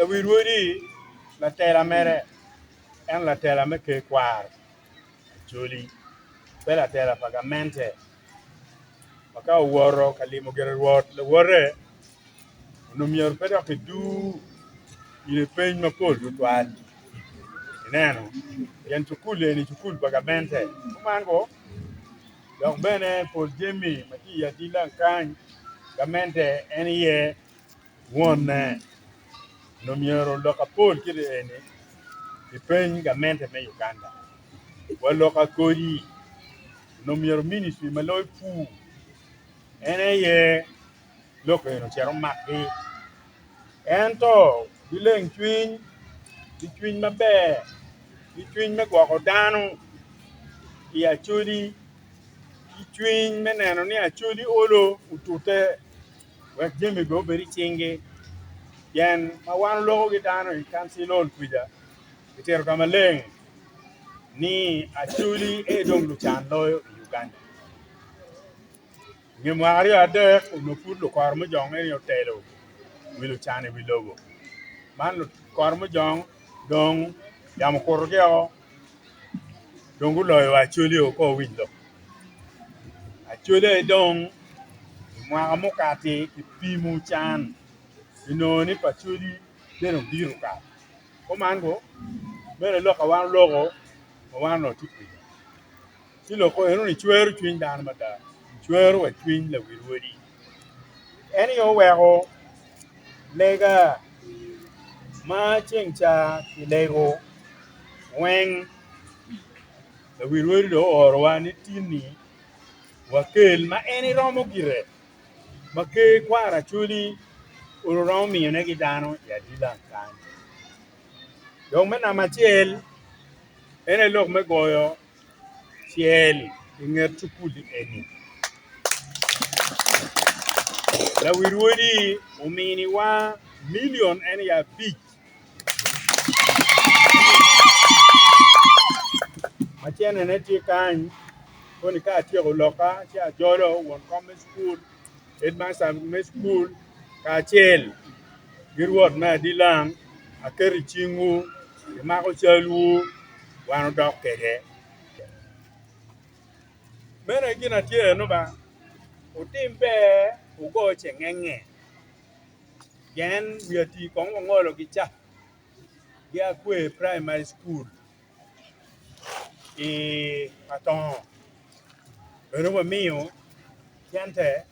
la wirwodi la tela mere en la tela me ke kwar joli pe la tela pagamente maka woro kalimo gere wot le wore no mier pe da du ile pen ma pol du twat neno yen chukule ni chukul pagamente mango donc bene pol jemi maki ya dilan kan gamente en ye won no miero loka pol kile ene ipen gamente me Uganda waloka kori no miero ministry maloy fu ene ye loko no chero makki ento bileng twin mabe twin me gwa dano ya chuli twin meneno ni achuli olo utute wek jemi go beri chinge yen mawan logo gitano i kansilol kuja itero kamaleng ni achuli dong luchan loyo Uganda ngimwari ade no put lo kor mo jong en yotelo wilu chane wilogo man lo kor mo jong dong yam korgeo dongu loyo achuli ko winlo achuli dong mwa mukati kipimu chan inoni pachuli deno biru ka ko mango bere lo ka wan logo wan no tikwi silo ko eno ni chweru twin dan mata chweru wa twin la wirwodi eni yo wego lega ma chencha lego wen la wirwodi do orwa ni tini wakel ma eni romo gire ma ke kwara chuli uru romi ne gidano ya dilan kan yo mena machiel ene lok me goyo ciel inger chukuli eni la wirwodi umini wa million eni ya big machene ne ti kan koni ka ti loka ti ajolo won come school headmaster me school ka ciel girwot na dilang akeri chingu mako chalu wano dok kege mena gina tie no ba utimbe ugo chengenge gen wiati kongo ngolo gicha ya kwe primary school aton pero wa mio kente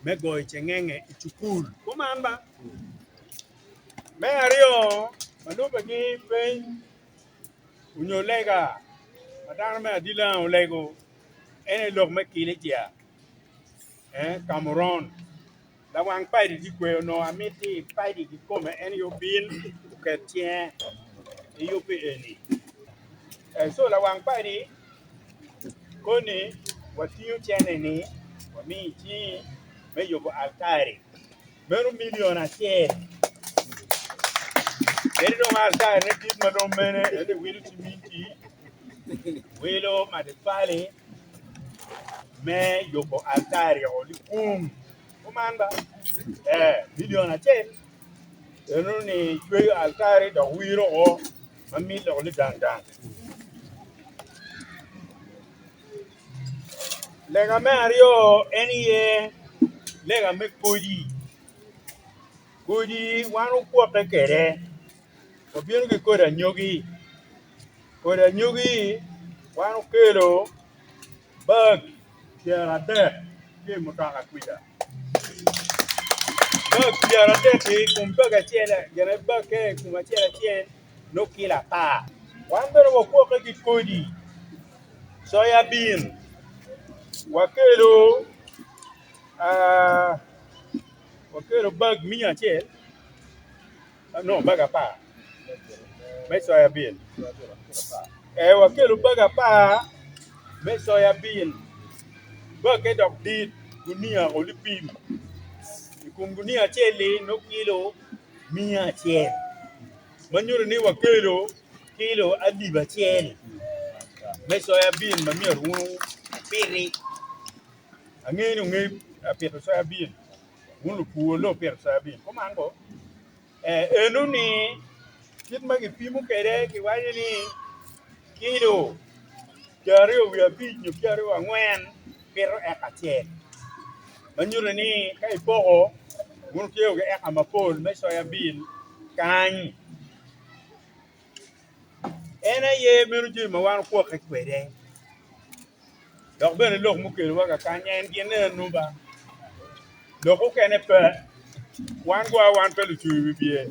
mego chengenge ichukul kumamba merio manuba gi pen unyolega madana me adila olego ene lok me kile dia Cameroon la wang pai di kwe no amiti pai di kome ene yo bil uketien yo pe eni so la wang pai di koni watiu chene ni wami chi me yobo altari meru million a che eri do altari ne dit ma do mene ede wilu chiminti wilo madefali me yobo altari o likum kumanda million a che eno ni kwe altari do wiro o mami do li dandan lega mario enie lega me kodi wanu ko pekere o bien ke koda nyogi wanu kelo bag tiara de ke mutaka kwida bag tiara de ke kumbaga tiela gere bag ke kuma tiela tien no kila pa wandero ko ke kodi soya bean wakelo wakelo bag minya tiel no baga pa me soya bean wakelo baga pa me soya bean baga dok dit gunia olipim gunia chele no kilo mia tiel manyuru ni wakelo kilo adiba tiel me soya bean mamia runu piri angeni ngi apito soya bean unu puolo per soya bean komango enu ni kit ma ki pimo kede ki wacho ni kilo jari wi abich nyo jari ang'wen pero eka achiel manyiso ni ka ipoko mun tiyo gi eka mapol me soya bil kany en aye meno ji ma wan kuok kwede dok bene lok mukelo waka kany en gin numba lok ukene pe wan gwa wan pelu chui bibie